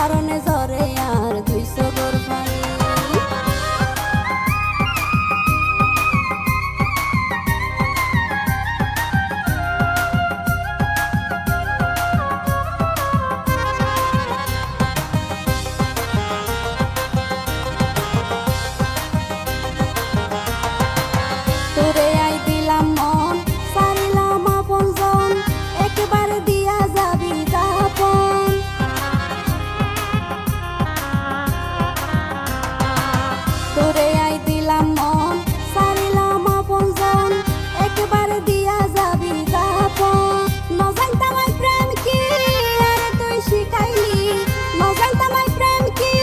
হারনে ঝরে আর 200 গর পানি। তোরে আই দিলাম মন সারিলাম আপনজন, একবারে দিয়া যাবি দাপন। তোরে আই দিলাম মন সারিলাম আপনজন, একবারে দিয়া যাবি দাপন। নজানতাম আই প্রেম কি আরে তুই শিখাইলি, নজানতাম আই প্রেম কি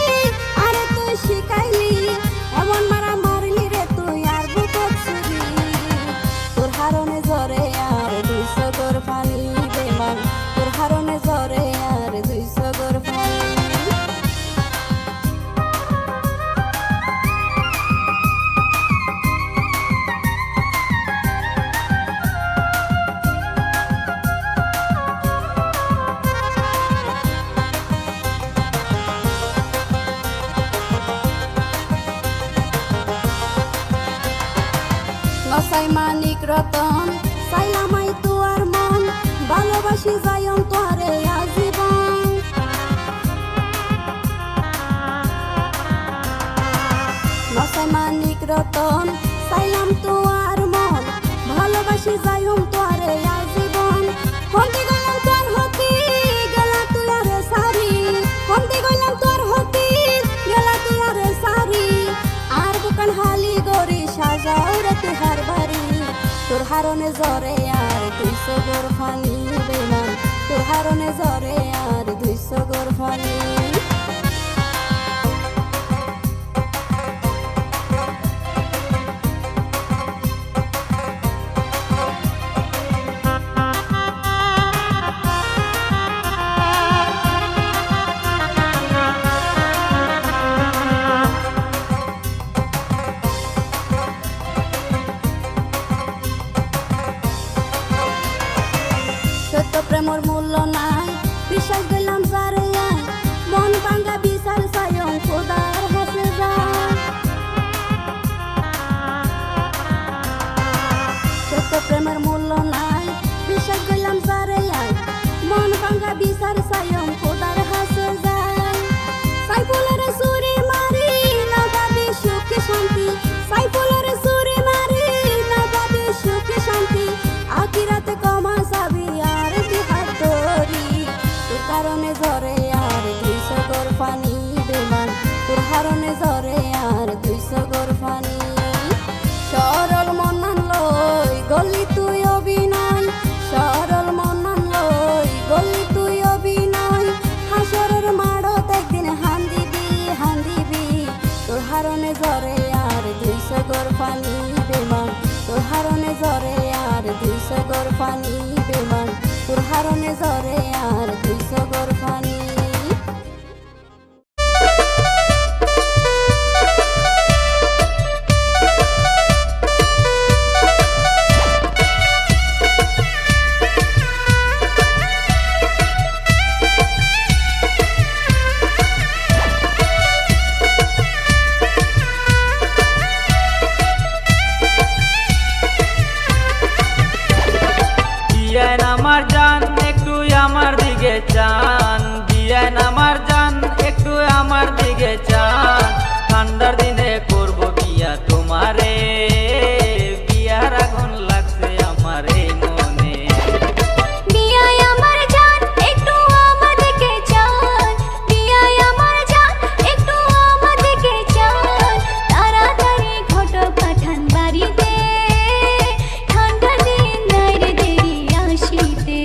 আরে তুই শিখাইলি। এমন মারা মারলি রে তুই আর বুকত ছুরি, তোর হারনে ঝরে আর 200 গর পানি বেমান, তোর হারনে ঝরে আর 200 গর পানি। নসাই মানিক রতন চাইলামাই তোয়ার মন, ভালোবাসি যাইম তোরে আজীবন। নসাই মানিক রতন চাইলাম তোয়ার মন, ভালোবাসি যাইম তোরে আজীবন। হন্দি গেলাম তোর হতি গেলা তুই আরে সারি, হন্দি গেলাম তোর হতি গেলা তুই আরে সারি। আর বুকান হালি গরি সাজাও রে তুহার বাড়ি, তোর হারনে ঝরে আর 200 গর পানি বেমান, তোর হারনে ঝরে আর 200 গর পানি। সত্য প্রেমর মূল্য নাই, বিশ্বাস দিলাম যারে আই, মন ভাঙ্গা বিচার চাইম খোদার হাতে যায়। সত্য প্রেমের মূল্য নাই, বিশ্বাস দিলাম যারে আই, মন ভাঙ্গা বিচার চাইম খোদার হাতে যায়। সাইফুলের চুরি মারি না পাবি সুখে শান্তি, সাইফুলের চুরি মারি না পাবি সুখে শান্তি। আখিরাতে কমা যাবি আর দিহার তোরি, তোর কারণে ঝরে আর 200 গর পানি বেমান, তোর হারনে ঝরে আর 200 গর পানি। সরল মন লই গলি তুই অভিনয়, সরল মন লই গলি তুই অভিনয়। হাসরের মাড়ত একদিন হান দিবি হান দিবি, তোর হারনে ঝরে আর 200 গর পানি বেমান, তোর হারনে ঝরে আর 200 গর পানি বেমান, তোর হারনে ঝরে আর 200 গর পানি। দিয়েন আমার জান একটু আমার দিকে চান, দিয়েন আমার জান একটু আমার দিকে চান। ঠান্ডার দিনে করব বিয়া তোমারে, বিয়ার আগুন লাগছে আমার এই মনে। বিয়ায় আমার জান একটু আমাদেরকে চান, বিয়ায় আমার জান একটু আমাদেরকে চান। তাড়াতাড়ি ঘট পাঠান বাড়িতে, ঠান্ডা দিন নাই রে দেরি আসিতে।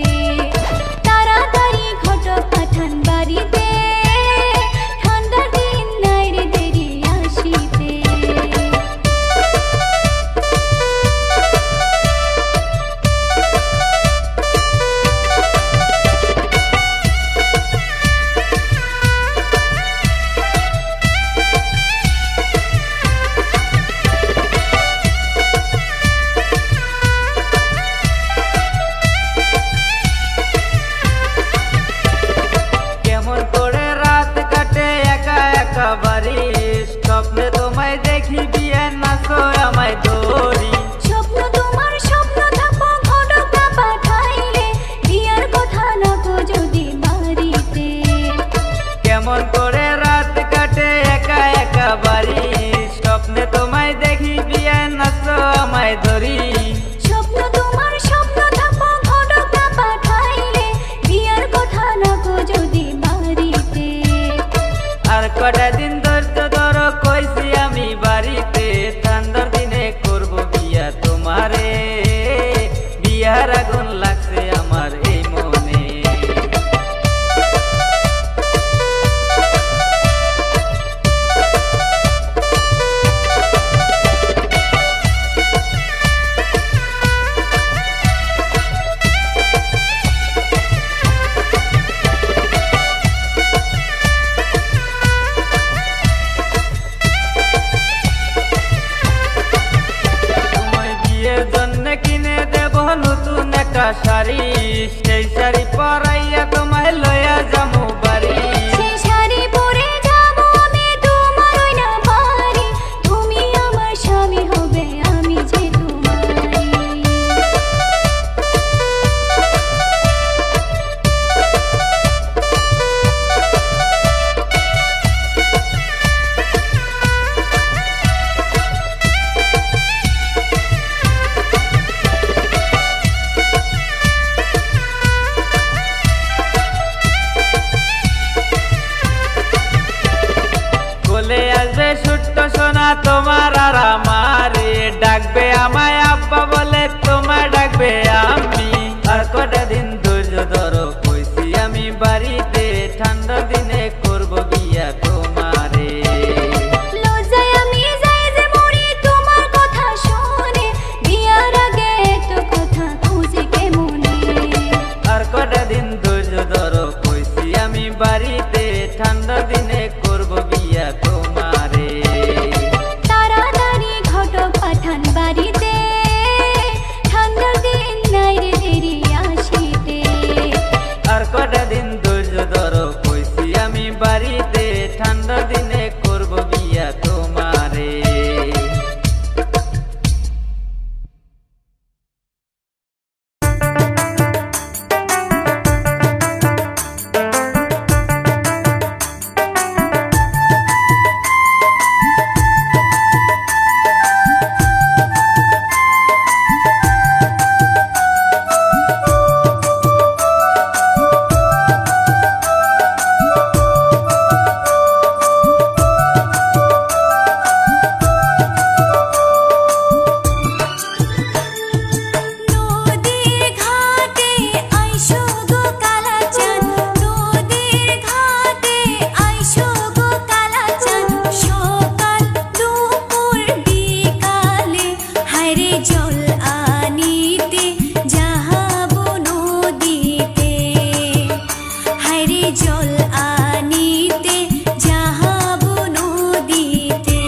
তাড়াতাড়ি ঘট পাঠান বাড়িতে, ঠান্ডা দিন নাই রে দেরি আসিতে। একটা শাড়ি, সেই শাড়ি পরাইয়া তোমায় লইয়া যামু বাড়ি। সেই শাড়ি পরে যাবো আমি তোমার ওই না বাড়ি, তুমি আমার স্বামী হবে আমি যে তোমারই। কোলে আসবে ছোট্ট সোনা তোমার আর আমারে, ডাকবে আমায় আব্বা বলে তোমায় ডাকবে আমি। আর কটা দিন ধৈর্য ধরো কইছি আমি বাড়িতে, ঠান্ডার দিনে করব বিয়া তোমারে। লজ্জায় আমি যাই যে মরি তোমার কথা শুনে, বিয়ার আগে একটা কথা খুঁজে কেমনে। আর কটা দিন ধৈর্য ধরো কইছি আমি বাড়িতে, ঠান্ডার দিনে করব বিয়া তোমারে। তাড়াতাড়ি ঘটক পাঠান বাড়িতে, ঠান্ডার দিন নাই রে দেরি আসিতে। আর কটা দিন ধৈর্য ধরো কইছি আমি বাড়িতে, ঠান্ডার দিনে করব বিয়া তোমারে। নদীর ঘাটে আইসো গো কালাচাঁদ, নদীর ঘাটে আইসো গো কালাচাঁদ। সকাল দুপুর বিকালে হায়রে জল আনিতে যাহাবো নদীতে, হায়রে জল আনিতে যাহাবো নদীতে।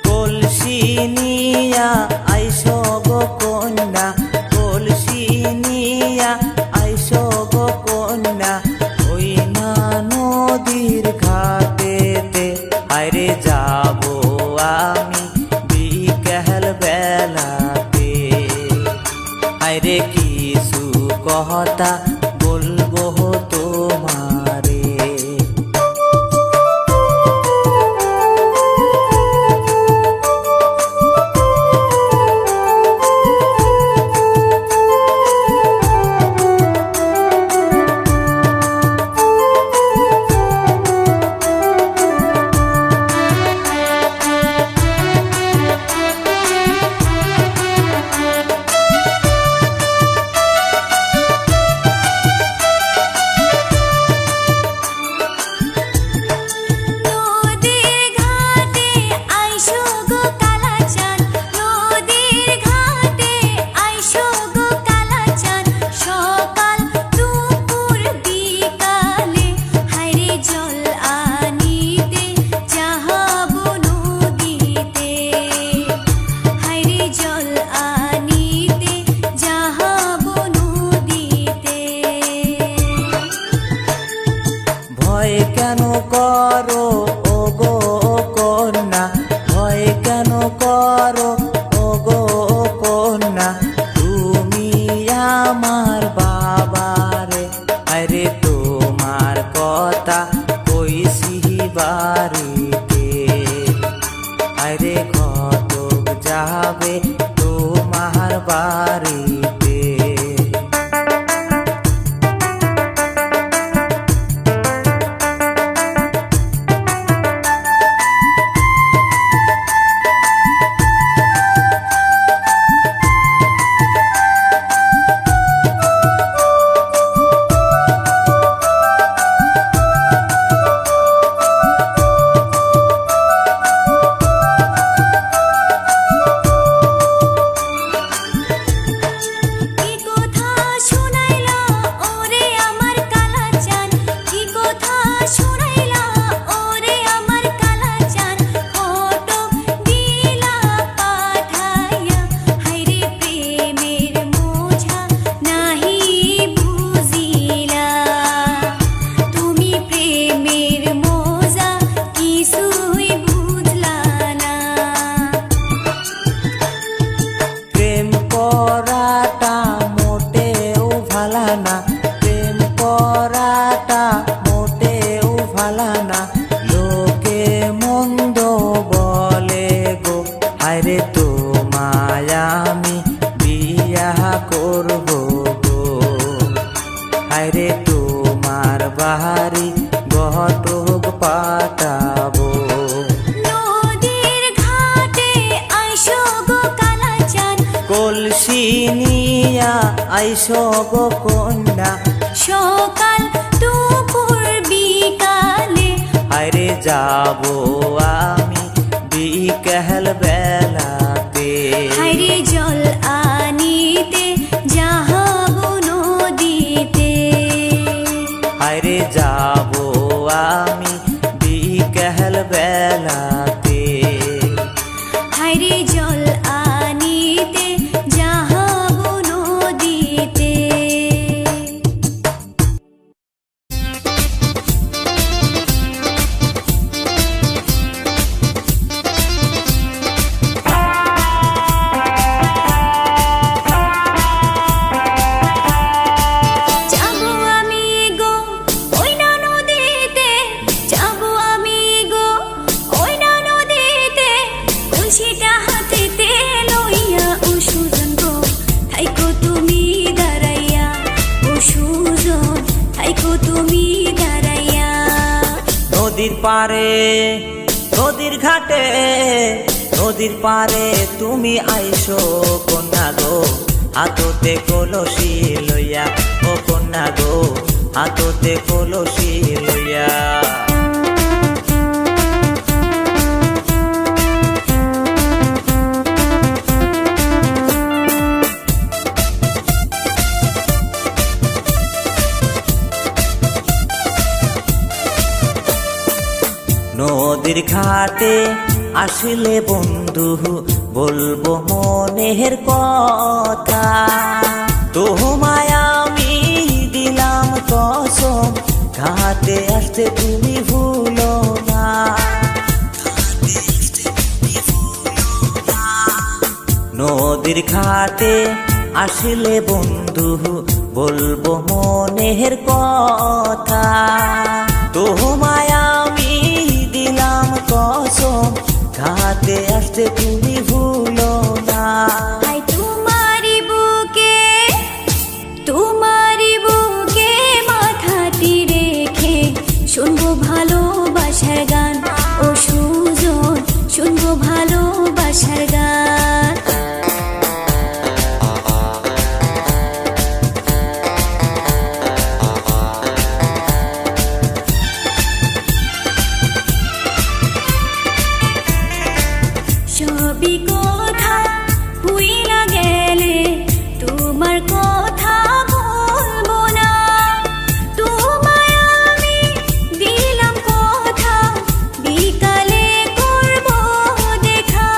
কলসি নিয়া আইসো গো কন্যা, কলসি নিয়া আইসো গো কন্যা, ওই না নদীর ঘাটেতে আরে যাবো আমি বিকেল বেলাতে। আরে কিছু কথা বলবো তোমারে। যাবে তোমার বাড়িতে। নিয়া আইসো গো কন্যা সকাল দুপুর বিকালে আরে যাবো আমি বিকেল বেলাতে হাইরে জল আনিতে যাহাবো নদীতে আরে যাবো আমি বিকেল বেলাতে হাইরে জল আনিতে যাহাবো নদীতে যাবো আমি গো ওই না নদীতে যাবো আমি গো ওই না নদীতে কলসিটা হাতেতে লইয়া ও সুজন গো থাইকো তুমি দাঁড়াইয়া ও সুজন থাইকো তুমি দাঁড়াইয়া নদীর পারে নদীর ঘাটে নদীর পারে তুমি আইসো কন্যা গো হাততে কলসি লইয়া ও কন্যা গো হাততে কলসি লইয়া নদীর ঘাটে আসলে বন্ধু বলবো মনের কথা তোমায় আমি দিলাম কসম ঘাটে আসতে তুমি ভুলো না নদীর ঘাটে আসলে বন্ধু বলবো মনের কথা তোমায় আমি দিলাম কসম ঘাটে আসতে তুমি ভুলো না আই তোমারি বুকে মাথাটি রেখে শুনবো ভালোবাসার গান ও সুজন শুনবো ভালোবাসার গান সবই কথা ভুইলা গেলে তোমার কথা বলবো না তোমায় আমি দিলাম কথা বিকালে করবো দেখা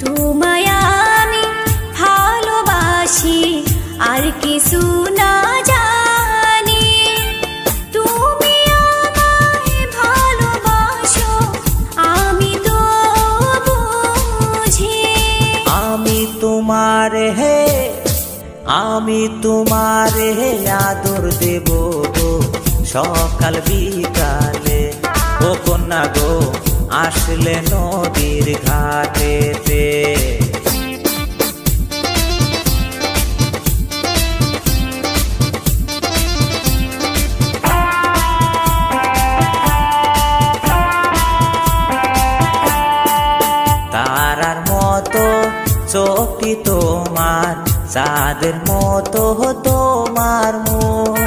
তোমায় আমি ভালোবাসি আর কিছু না জানি তুমি আমায় ভালোবাসো আমি তো বুঝি আমি তোমার হে আদর দেব গো সকাল বিকালে ও কন্যা গো আসলে নদীর ঘাটেতে তারার মতো চোখটি তোমার চাঁদের মতো তোমার মন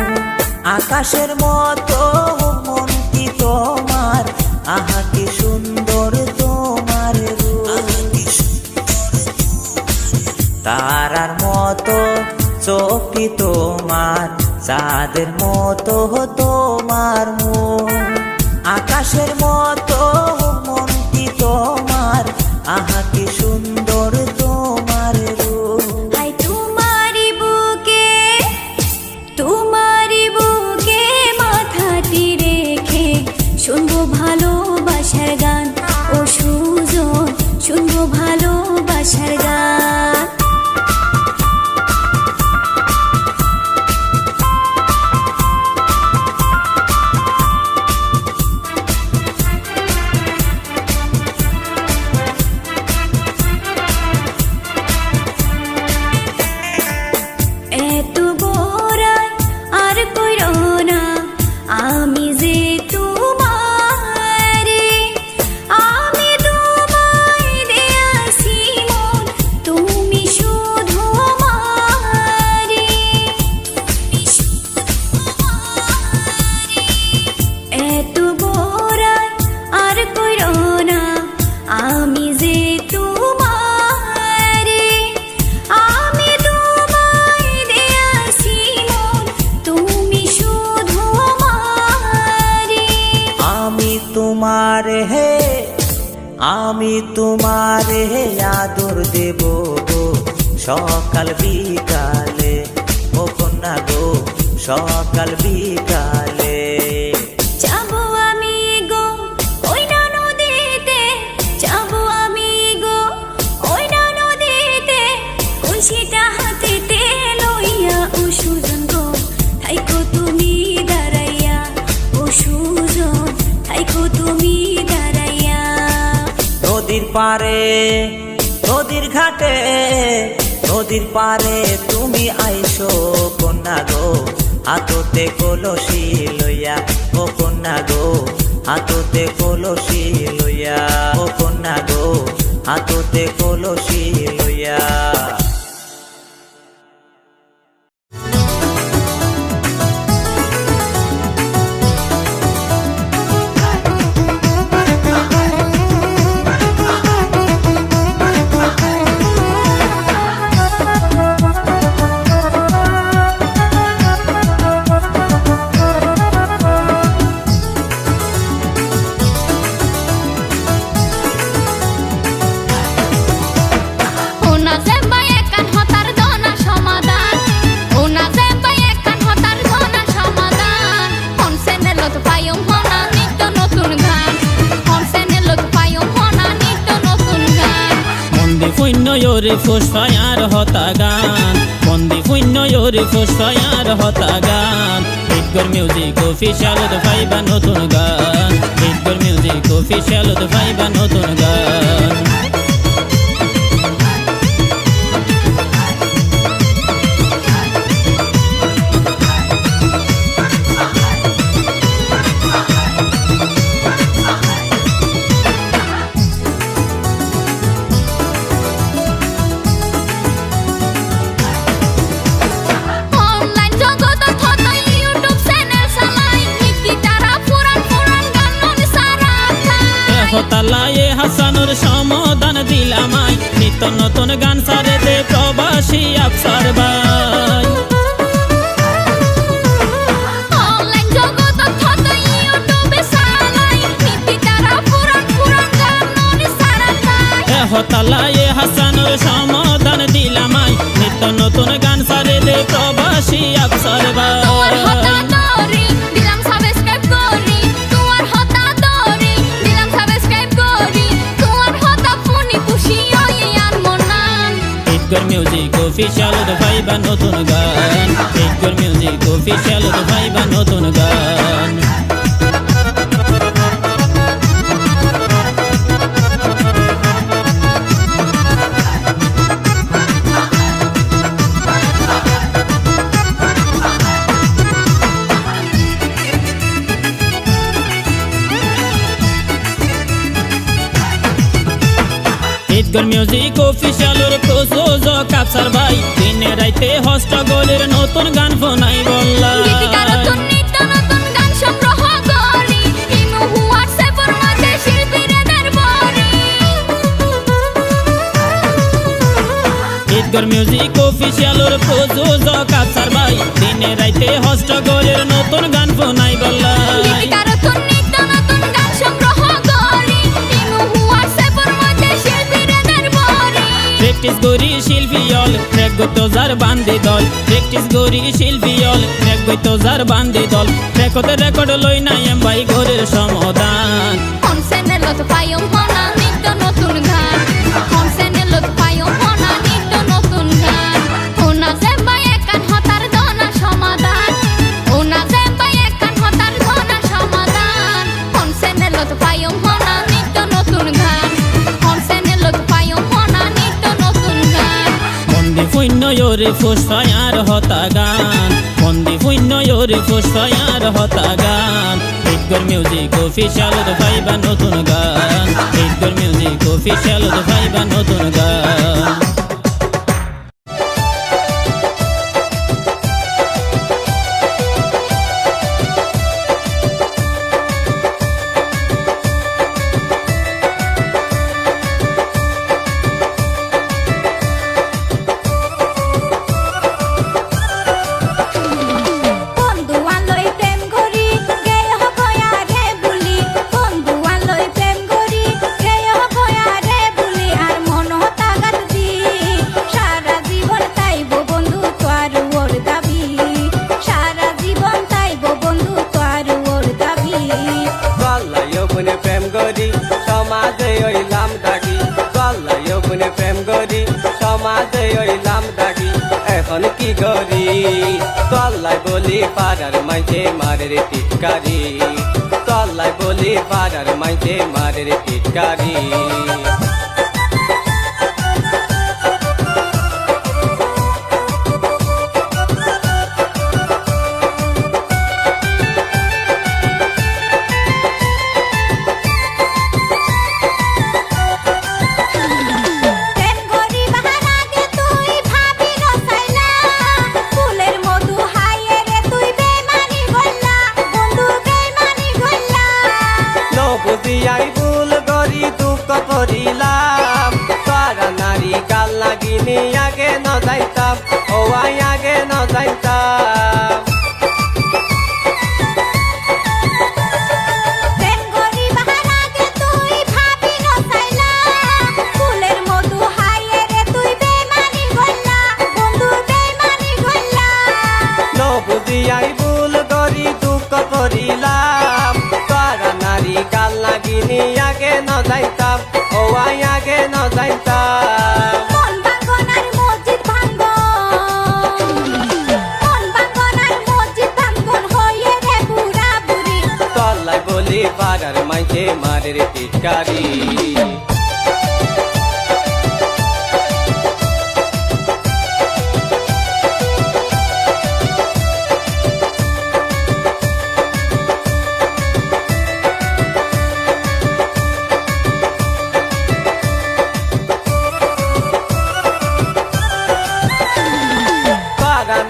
আকাশের মতো মনটি তোমার আহা কি সুন্দর তোমার রূপ তারার মতো চোখটি তোমার চাঁদের মতো তোমার মন আকাশের মতো মনটি তোমার আহা কি সুন্দর তোমার রূপ আই তোমারি বুকে মাথাটি রেখে শুনবো ভালোবাসার গান ও সুজন শুনবো ভালোবাসার গান তোমারে আদর দেব গো সকাল বিকালে, ও কন্যা গো সকাল বিকালে। যাবো আমি গো ওই না নদীতে, যাবো আমি গো ওই না নদীতে, কলসিটা হাতেতে লইয়া ও সুজন গো থাইকো তুমি দাঁড়াইয়া, ও সুজন থাইকো তুমি দাঁড়াইয়া। নদীর পারে নদীর ঘাটে নদীর পারে তুমি আইসো কন্যা গো হাততে কলসি লইয়া, ও কন্যা গো হাততে কলসি লইয়া, ও কন্যা গো হাততে কলসি লইয়া। Yore fosfayar hotagan, Bondi fuino yore fosfayar hotagan. Hitgor music official the five notun gan, Hitgor music official the five notun gan. হতালায়ে Hasanur সমাধান দিলামাই, নিত্য নতুন গান সারেতে প্রবাসী আফসার ভাই। অনলাইন জগৎ থত ইউটিউবে সালাই, নীতি তারা পুরান পুরান গান সারাতাই। হতালায়ে হাসানুর সমাধান দিলামাই, নিত্য নতুন গান সারেতে প্রবাসী আফসার ভাই। Hitgor music official the five notun gan, Hitgor music official the five notun gan. Hitgor music official or প্রযোজক আফসার ভাই, দিনে রাইতে হস্তগোলের নতুন গান ফোনাই বললা। গীতিকার নতুন নিত্য নতুন গান সংগ্রহ করি, ইমো হোয়াটসঅ্যাপের মধ্যে শিল্পীদের বলি। Hitgor music official or প্রযোজক আফসার ভাই, দিনে রাইতে হস্তগোলের নতুন গান ফোনাই বললা। গীতিকার নতুন নিত্য নতুন গান সংগ্রহ করি, ইমো হোয়াটসঅ্যাপের মধ্যে শিল্পীদের বলি। প্র্যাকটিস করি শিল্পীয়ল রেগতো যার বান্ধি দল, প্র্যাকটিস করি শিল্পীয়ল রেগতো যার বান্ধি দল। রেকর্ডে রেকর্ড লই নাই এম ভাই ঘরের সমাধান। কোন চ্যানেলত পাইম হনা নিত্য নতুন গান, কোন চ্যানেলত পাইম হনা নিত্য নতুন গান। ওনা জেম্বাই একান হতার দনা সমাধান, ওনা জেম্বাই একান হতার দনা সমাধান। কোন চ্যানেলত পাইম হনা নিত্য নতুন গান, কোন চ্যানেলত পাইম হনা নিত্য নতুন গান। বন্দি ফুইন্য ইয়োরে ফোসফায়ার হতাগান, বন্দি ফুইন্য ইয়োরে ফোসফায়ার হতাগান। Hitgor music official the five নতুন গান, Hitgor music official the five নতুন গান। বন্ধু আলোয় প্রেম করি গেল গয়া রে বুলি, বন্ধু বলি পাড়ার মাঝে মারের টিটকারি, তল্লাই বলি পাড়ার মাঝে মারের টিটকারি। বুঝিয়াই ভুল করি দুঃখ করিলাম, তারা নারী কাল লাগিনি আগে ন যাইতাম, ও আগে ন যাইতাম। বুঝিয়াই ভুল করি দুঃখ করিলাম, তারা নারী কাল লাগিনি আগে ন যাইতাম, ও আগে ন যাইতাম। তল্লাই বলি পাড়ার মাঝে মারের টিটকারি।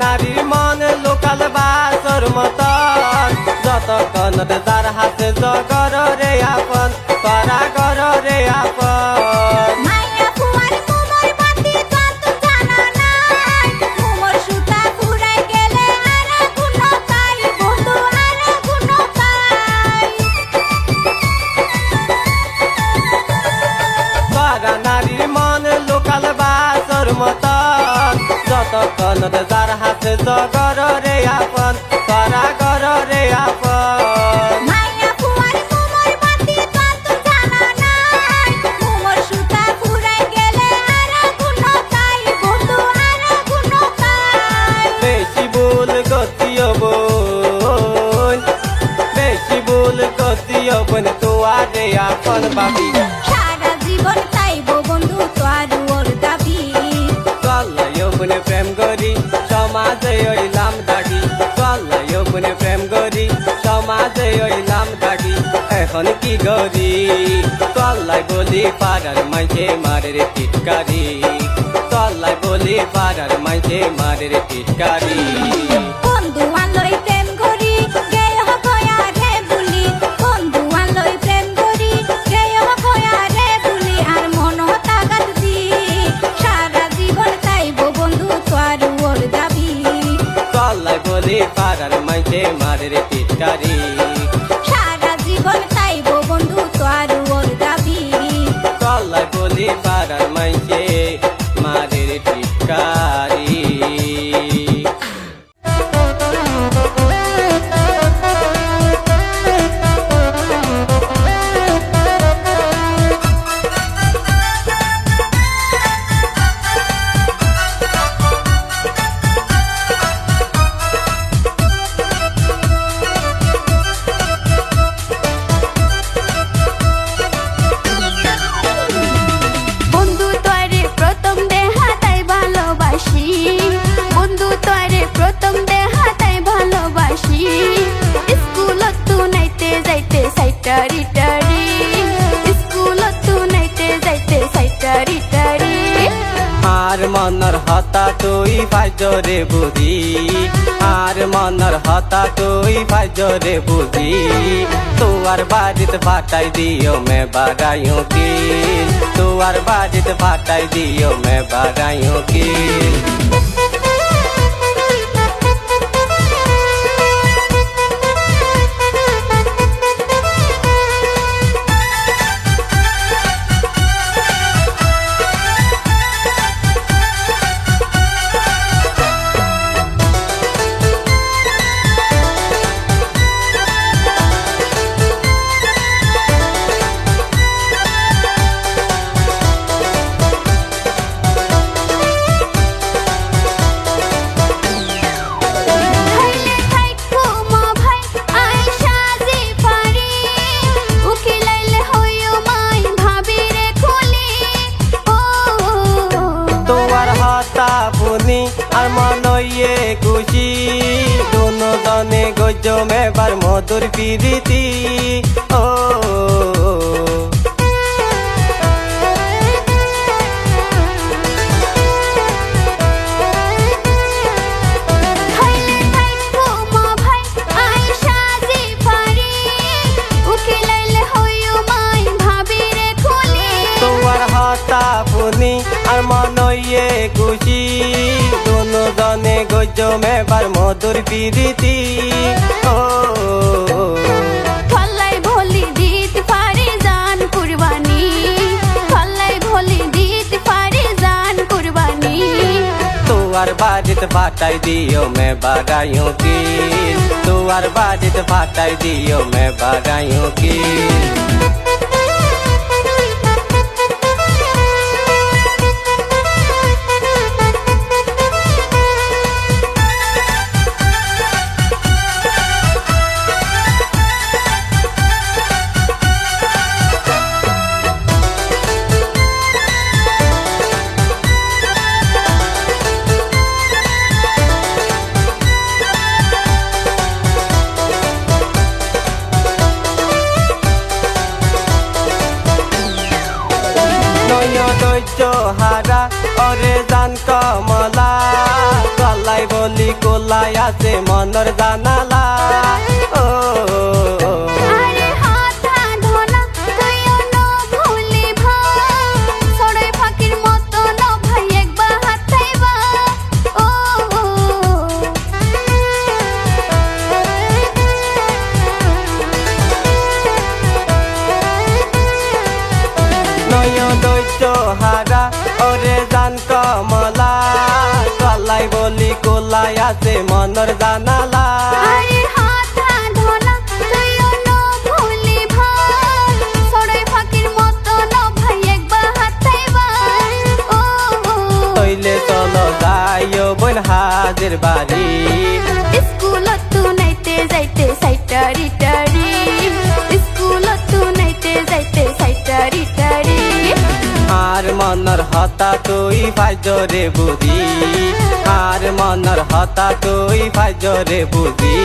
নারীর মন লোকাল বাসর মতন, যতক্ষণ যার হাতে জগর রে আপন, তারা গর রে আপন। নারীর মন লোকাল বাসর মতন, যতক্ষণ যার হাতে জগর রে আপন, তারা গর রে আপন। বেশি ভুল গতিও বোন, বেশি ভুল গতিও বোন, তোয়ারে আপন ভাবি। প্রেম করি সমাজে হইলাম দাগি, চল্লাই মনে প্রেম করি সমাজে হইলাম দাগি, এখন কি করি? চল্লাই বলি পাড়ার মাঝে মারের টিটকারি, চল্লাই বলি পাড়ার মাঝে মারের টিটকারি। পাড়ার মাঝে মারের টিটকারি, সারা জীবন চাইব বন্ধু তোর ওর দাবি। চল্লাই বলি পাড়ার মাঝে মারের টিটকারি। মনৰ হতা তুই ভাজরে বুঝি, আর মনৰ হতা তুই ভাজরে বুঝি, তোয়ার বাড়িতে ফাটাই দিও মে বাড়াইও কি, তোয়ার বাড়িতে ফাটাই দিও মে বাড়াইও কি। গজম এবার মধুর পিরিতি ও খাইলে থাকবো মা ভাই আইসা যে পারি উকিলাইলে হইও মাই ভাবি রে খুলি তোমার হতা পুনি আর মনইয়ে খুশি দুজনে গজম এবার মধুর পিরিতি ও ফল্লাই ভলি দিতে পারি জান কুরবানি ফল্লাই ভলি দিতে পারি জান কুরবানি तुआर बाजित फाटाई दियो मैं बागायूं की तुआर बाजित फाटाई दियो मैं बागायूं की হারা ওরে জান কমলা গলাই বলি কোলাই আছে মনর জানালা ও আরে হাতা ধনা তুইও ন ভুলি ভাই সরে ফাকির মতো ন ভাই একবার হাতাইবা ও নয় দৈত্য হারা ওরে জান কমলা গলাই বলি কোলাই আছে মনর জানালা আরে হাতা ধনা তুইও ন ভুলি ভাই সরে ফাকির মতো ন ভাই একবার হাতাইবা ও তৈলে চলো যাইও বোন হাজির বাড়ি স্কুলত তু নাইতে যাইতে সাইটারি টারি স্কুলত তু নাইতে যাইতে সাইটারি টারি আর মনর হতা তুই ফাজরে বুঝি আর মনর হতা তুই ফাজরে বুঝি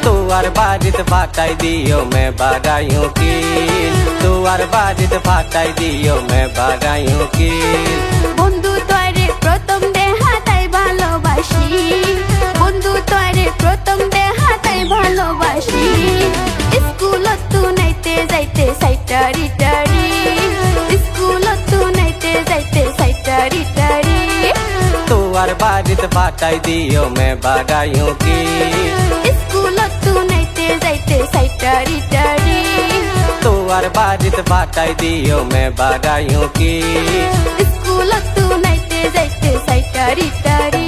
তুয়ার বাড়িত ফাটাই দিও মে বাগাইও কি তুয়ার বাড়িত ফাটাই দিও মে বাগাইও কি বন্ধু তোরে প্রথম দেখাতাই ভালোবাসি বন্ধু তোরে প্রথম দেখাতাই ভালোবাসি স্কুলত তু নাইতে যাইতে সাইটারি টারি স্কুলত তু নাইতে যাইতে সাইটারি টারি তুয়ার বাড়িত ফাটাই দিও মে বাগাইও কি স্কুলত তু নাইতে যাইতে সাইটারি টারি তুয়ার বাড়িত ফাটাই দিও মে বাগাইও কি স্কুলত তু নাইতে যাইতে সাইটারি টারি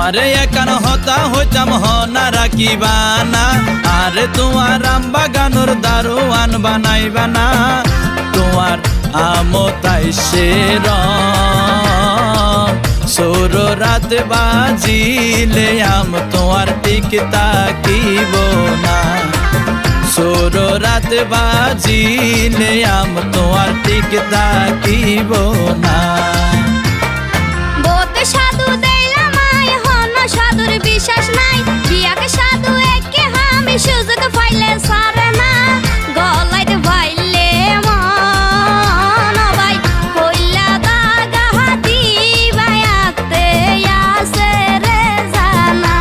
আরে একান হতা হইতাম হনা রাখিবানা আরে তোমার আম বাগানোর দারোয়ান বানাইবানা তোমার আমতাই সের সৌর রাত বাজিলে আম তোমার টিক তাকিব না সৌর রাত বাজিলে আম তোমার টিক তাকিব না বোতে সাধু দেইলাম আই হন সাধুর বিশ্বাস নাই বিয়াকে সাধু একে আমি সুযোগ পাইলে সারে না গলাইতে ভাইলে মন ভাই হইলা দাগা হাতি ভাইয়াতে আসে রে জানা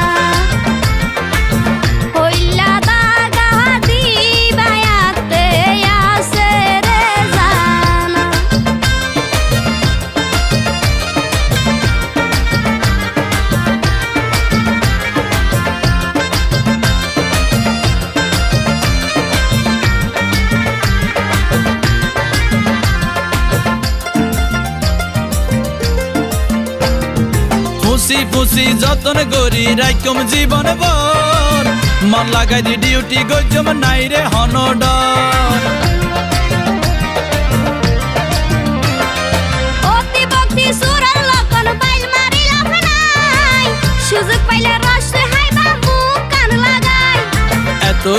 হইলা দাগা হাতি ভাইয়াতে আসে রে জানা ফুসি ফুসি যতন করি রাইকম জীবন বর মন লাগাই দি ডিউটি গজম নাই রে হনডর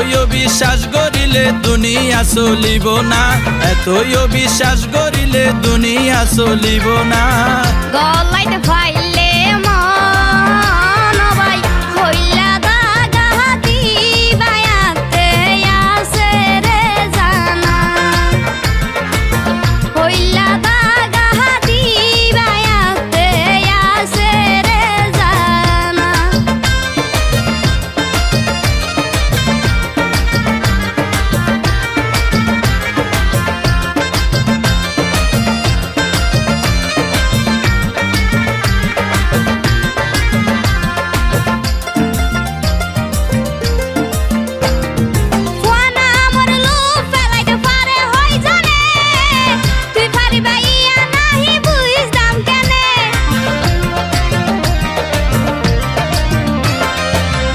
এতই বিশ্বাস করিলে দুনিয়া চলিব না, এতই বিশ্বাস করিলে দুনিয়া চলিব না। গলাইতে ফাইলে মন ভাই হইলা দাগা দিবায়াতে আছে রে জানা, হইলা দাগা দিবায়াতে আছে রে জানা।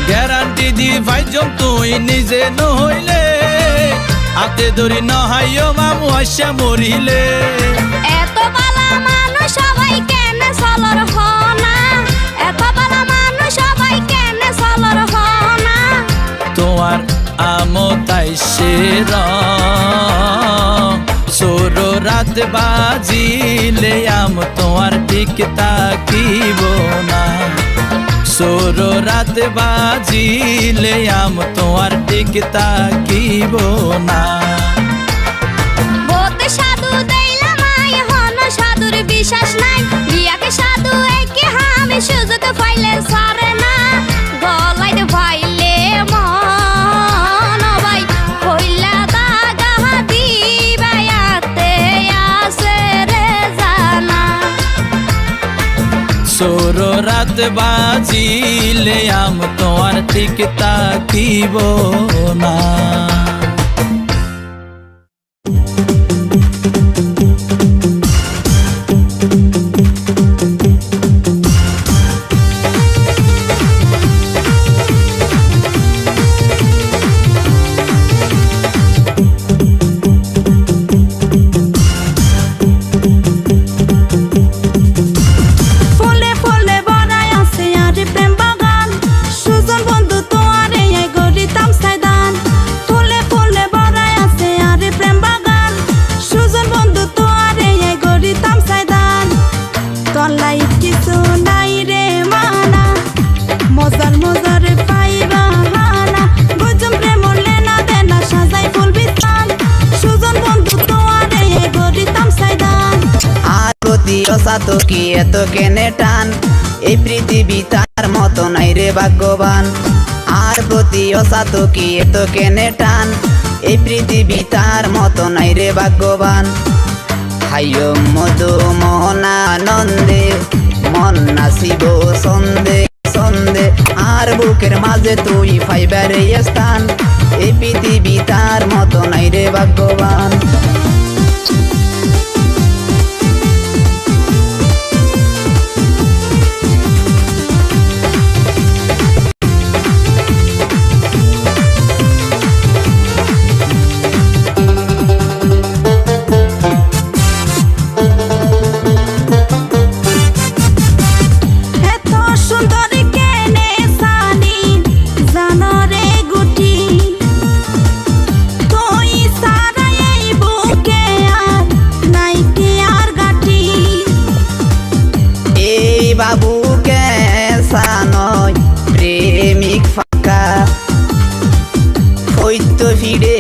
গ্যারান্টি দি ভাইজন তুই নিজে নহইলে, হাতে ধরি নহাইও মামু হাসা মরিলে। এত বালা মানুষ সবাই কেন চলর হনা, এত বালা মানুষ সবাই কেন চলর হনা। তোমার আমতাই সের সোর রাত বাজিলে আম তোমার ঠিক তাকিব না, সোর রাত বাজিলে আম তোমার ঠিক তাকিব না। বলতে সাধু দেইলাম আই হন সাধুর বিশ্বাস নাই, বিয়াকে সাধু একে আমি সুযোগ পাইলে সারে না। গলাইতে ফাইলে মন ভাই হইলা দাগা দিবায়াতে আছে রে জানা। সোর রাত বাজিলে আম তোমার ঠিক তাকিব না। ফুলে ফুলে ভরাই আছে আর প্রেম বাগান, সুজন বন্ধু তোয়ারে এই গড়িতাম সাইদান। ফুলে ফুলে ভরাই আছে আর প্রেম বাগান, সুজন বন্ধু তোয়ারে এই গড়িতাম সাইদান। তলাই কিছু নাই রে মানা, মজার মজার পাইবা হানা, গজম প্রেম লেনা দেনা সাজাই ফুল বিতান। সুজন বন্ধু তোয়ারে এই গড়িতাম সাইদান। আর প্রতি অসাত কি এত কেনে টান, এই পৃথিবী তার মতো নাই রে ভাগ্যবান। আর প্রতি অসাত কি এত কেনে টান, এই পৃথিবী তার মতো নাই রে ভাগ্যবান। হাইয় মধু মোহনানন্দে মন নাচিব সন্দে সন্দে, আর বুকের মাঝে তুই ফাইবারে স্থান, এই পৃথিবী তার মতো নাই রে ভাগ্যবান। এত সুন্দর কেনে সানি জানো রে গুটি, তুই সারা এই বুকে আর নাই কি আর গাটি। এই বাবুকে সানয় প্রেমিক ফাঁকা, হইতো ফিরে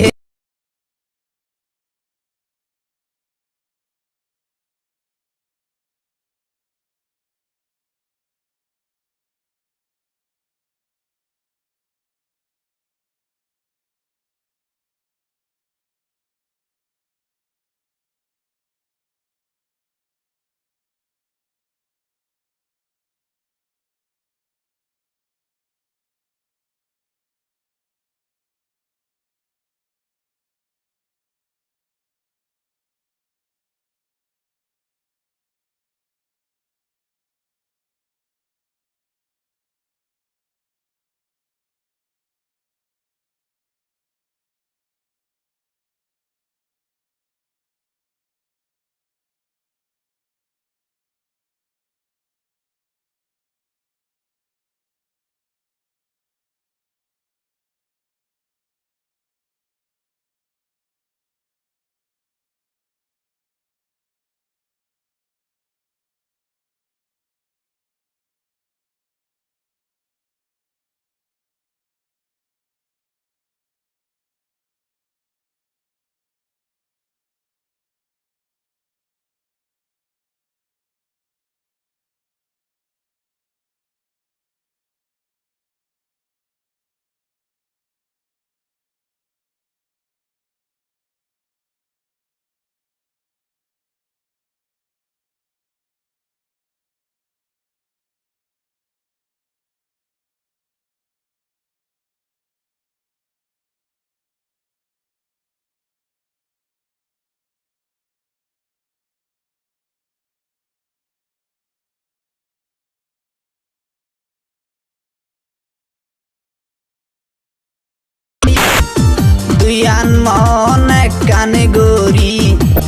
তুলিয়ান মন এক কানে গরি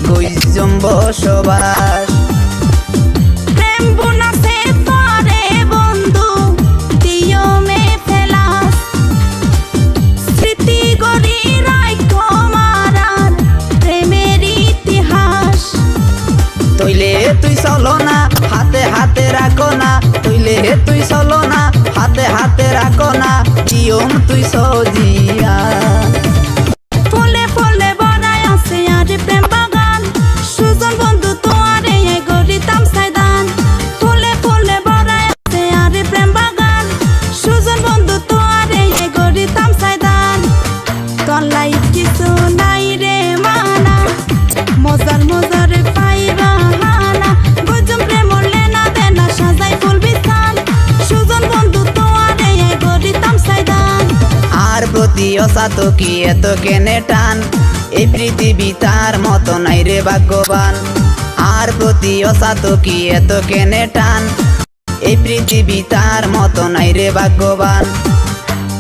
গইজম বসবাস প্রেম বুনাছে তরে বন্ধু দিও মে ফেলাস স্মৃতি গরি রাইখো মারার প্রেমের ইতিহাস তৈলে তুই চলো না হাতে হাতে রাখো না তৈলে তুই চলো না হাতে হাতে রাখো না জিওম তুই সজিয়া ফুলে ফুলে বড়াই আছে আর প্রেম বাগান সুজন বন্ধু তোয়ারে গরিতাম সাইদান ফুলে ফুলে বড়াই আছে আর প্রেম বাগান সুজন বন্ধু তোয়ারে গরিতাম সাইদান তলাই কিছু নাই রে মানা মজার মজার পাইবা হানা বুঝুম প্রেম লেনা দেনা সাজাই ফুল বিছান সুজন বন্ধু তোয়ারে গরিতাম সাইদান আর প্রতি অসাত কি এত কেনে টান এই পৃথিবী তার মতো নাই রে ভাগ্যবান আর প্রতি অসাত কি এত কেনে টান এই পৃথিবী তার মতো নাই রে ভাগ্যবান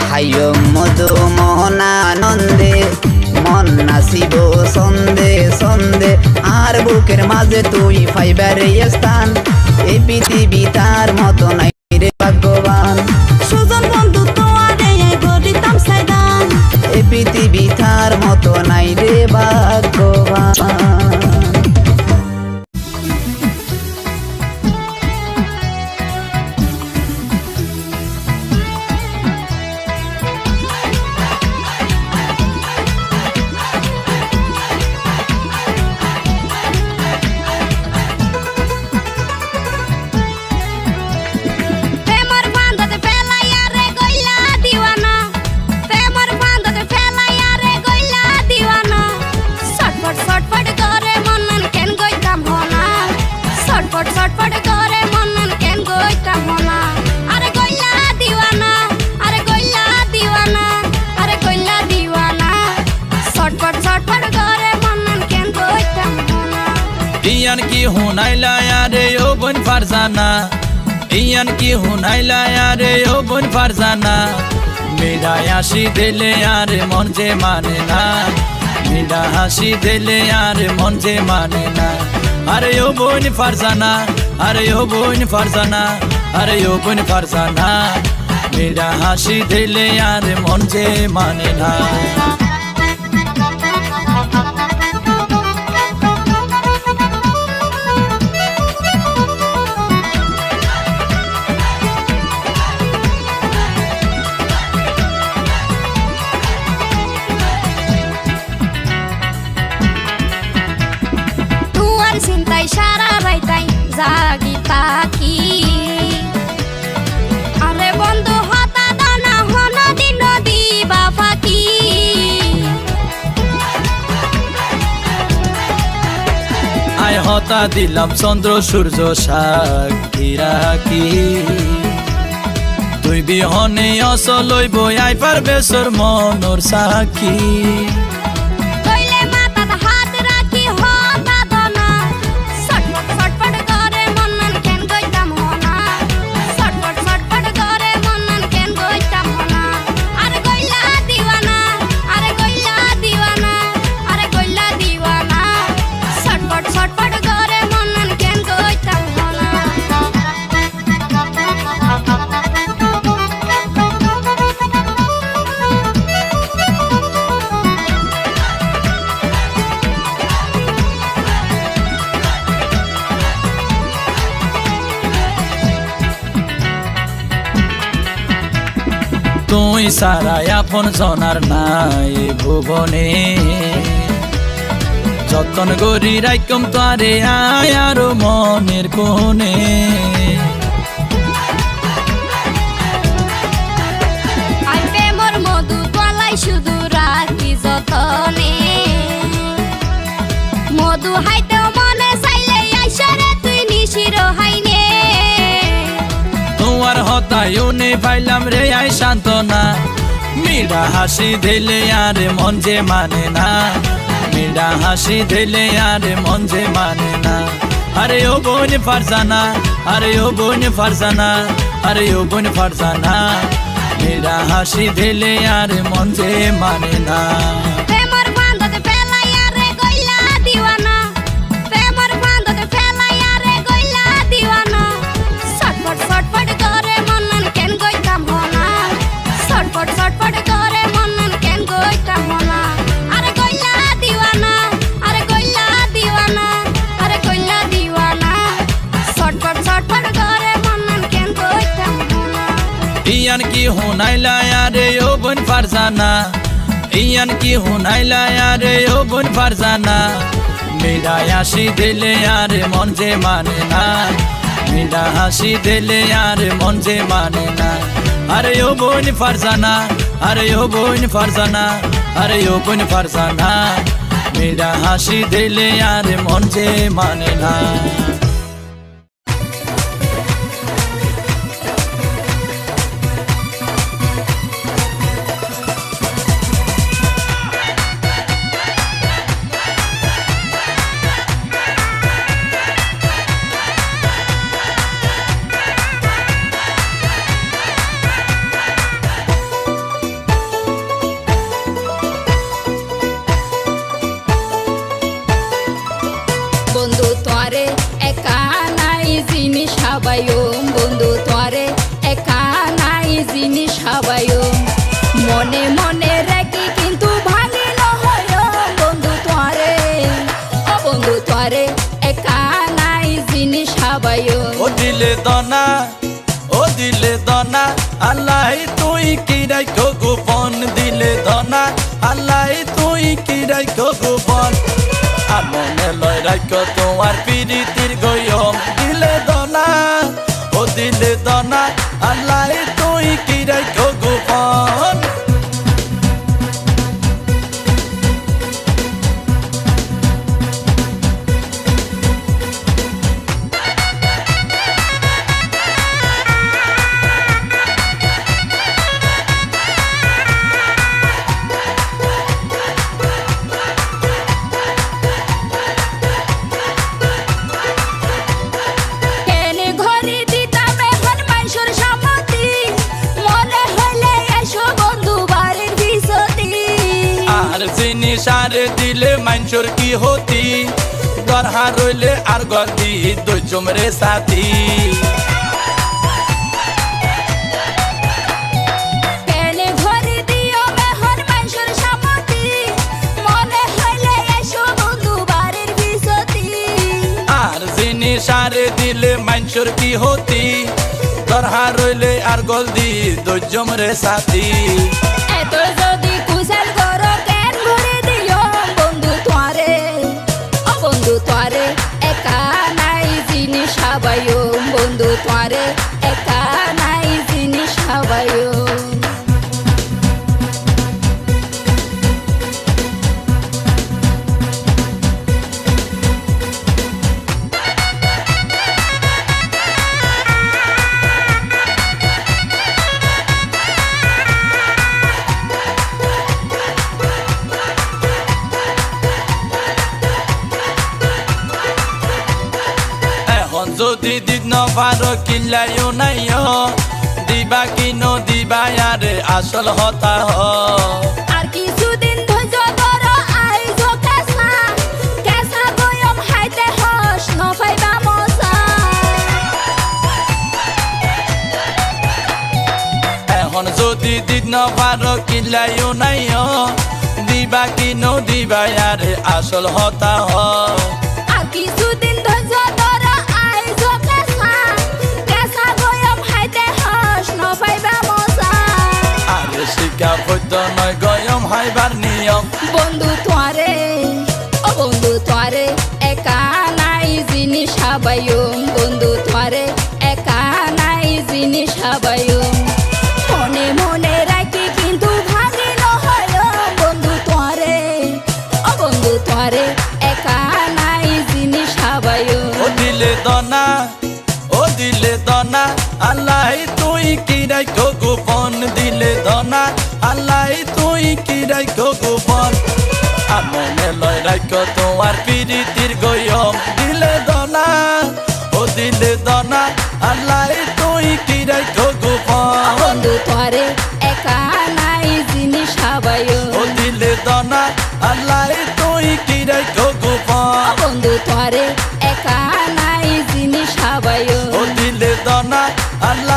হাইয় মধু মোহনানন্দে মন নাচিব সন্দে সন্দে আর বুকের মাঝে তুই ফাইবার স্থান এই পৃথিবী তার মতো নাই রে ভাগ্যবান সুজন বন্ধু তোয়ারে গরিতাম সাইদান এই পৃথিবী তার মতো নাই রে ভাগ্যবান প্রেমর বান্ধত ফেলাইয়া রে গইলা দিওয়ানা প্রেমর বান্ধত ফেলাইয়া রে গইলা দিওয়ানা ছটফট ছটফট করে মনন কেন গইতাম হনা ছটফট ছটফট করে মনন কেন গইতাম হনা আরে গইলা দিওয়ানা আরে গইলা দিওয়ানা আরে গইলা দিওয়ানা ছটফট ছটফট করে মনন কেন গইতাম হনা ইয়ান কি হুনাইলা রে ও বোন ফারজানা ইয়ান কি হুনাইলা রে ও বোন ফারজানা মেরা হাসি দিলে আর মন যে মানে না মেরা হাসি দিলে আর মন যে মানে না আরে ও বোন ফারজানা আরে ও বোন ফারজানা আরে ও বোন ফারজানা মেরা হাসি দিলে আর মন যে মানে না তুয়ার চিন্তাই সারা রাইতাই জাগি তাকি আরে বন্ধু হতা দানা হন দিন দিবা ফাঁকি আয় হতা দিলাম চন্দ্র সূর্য সাক্ষী রাখি তুই বিহনে অসলই বই আই পারবে সোর মনোর সাক্ষী কইলে মাথাত হাত রাখি হতা দানা ছটফট ছটফট করে মনন কেন গইতাম হনা ছটফট ছটফট করে মনন কেন গইতাম হনা আরে গইলা দিওয়ানা আরে গইলা দিওয়ানা আরে গইলা দিওয়ানা ছটফট ছটফট করে মনন কেন গইতাম হনা তুই সারা আপন জনার নাই ভুবনে যতন গরি রাইকম তারে আয় আর মনের কোণে আর প্রেমর মধু গলাই শুধু রাখি যতনে মধু হাইতেও মনে চাইলে আইসরে তুই নিশির হাইনে তোমার হতায়নে পাইলাম রে আই সান্ত্বনা মিডা হাসি দিলে আর মন যে মানে না মিডা হাসি দিলে আর মন যে মানে না আরে ও বোন ফারজানা আরে ও বোন ফারজানা আরে ও বোন ফারজানা মিডা হাসি দিলে আর মন যে মানে না আপন করে মনন কেন কইতাম না ইয়ান কি হুনাইলা আরে ও বোন ফারজানা ইয়ান কি হুনাইলা আরে ও বোন ফারজানা মেরা হাসি দিলে আর মন যে মানে না মেরা হাসি দিলে আর মন যে মানে না আরে ও বোন ফারজানা আরে ও বোন ফারজানা আরে ও বোন ফারজানা মেরা হাসি দিলে আর মন যে মানে না বন্ধু তোরে একা নাই জিনিস হাবায়ো বন্ধু তোরে একা নাই জিনিস হাবায়ো মনে মনে রাখি কিন্তু ভাঙি নহয় বন্ধু তোরে ও বন্ধু তোরে একা নাই জিনিস হাবায়ো ও দিলে দনা আল্লাহ তুই কি রাখো গোপন দিলে দনা আল্লাহ তুই কি রাখো গোপন আর মনে লয় রাখো তোমার পিরিতির গয়ম দিলে দনা ও দিলে দনা আল্লাহ তুই কি রাখো গোপন কেনে ঘরে দিতাম এখন মানুষের সম্মতি মনে হইলে এসো বন্ধু বাড়ির বিসতি আর জিনিস আর দিলে মানুষের কি হতি দরহা রইলে আর গলদি দুই চুমরে সাথী কেনে ঘরে দিও এখন মানুষের সম্মতি মনে হইলে এসো বন্ধু বাড়ির বিসতি আর জিনিস আর দিলে মানুষের কি হতি দরহা রইলে আর গলদি দুই চুমরে সাথী এত যদি কুশল করো কেন ঘুরে দিও বন্ধু তোরে ও বন্ধু তোরে একা নাই জিনিস হাবায়ো বন্ধু তোরে একা নাই জিনিস হাবায়ো এখন যদি দিক নপারো কিল্লাইও নাইও দিবা কিনো দিবা আরে আসল হতা হ আর কিছুদিন ধৈর্য ধরো আইজো কেসা কেসা গয়ম হাইতে হস নফাইবা মশা এখন যদি দিক নপারো কিল্লাইও নাইও দিবা কিনো দিবা আরে আসল হতা হ আর কিছুদিন ধৈর্য ধরো আইজো কেসা কেসা গয়ম হাইতে হস নফাইবা মশা আরে শিকা বৈদ্য নয় গয়ম হাইবার নিয়ম বন্ধু তোরে ও বন্ধু তোরে একা নাই জিনিস হাবায়ো বন্ধু তোরে একা নাই জিনিস হাবায়ো মনে মনে রাখি কিন্তু ভাঙি নহয় বন্ধু তোরে ও বন্ধু তোরে একা নাই জিনিস হাবায়ো ও দিলে দনা আল্লাহ তুই কি রাখো গোপন দিলে দনা আল্লাহ তুই কি রাখো গোপন আর মনে লয় রাখো তোমার পিরিতির গয়ম দিলে দনা ও দিলে দনা আল্লাহ তুই কি রাখো গোপন বন্ধু তোরে একা নাই জিনিস হাবায়ো ও দিলে দনা আল্লাহ তুই কি রাখো গোপন বন্ধু তোরে একা নাই জিনিস হাবায়ো ও দিলে দনা আল্লাহ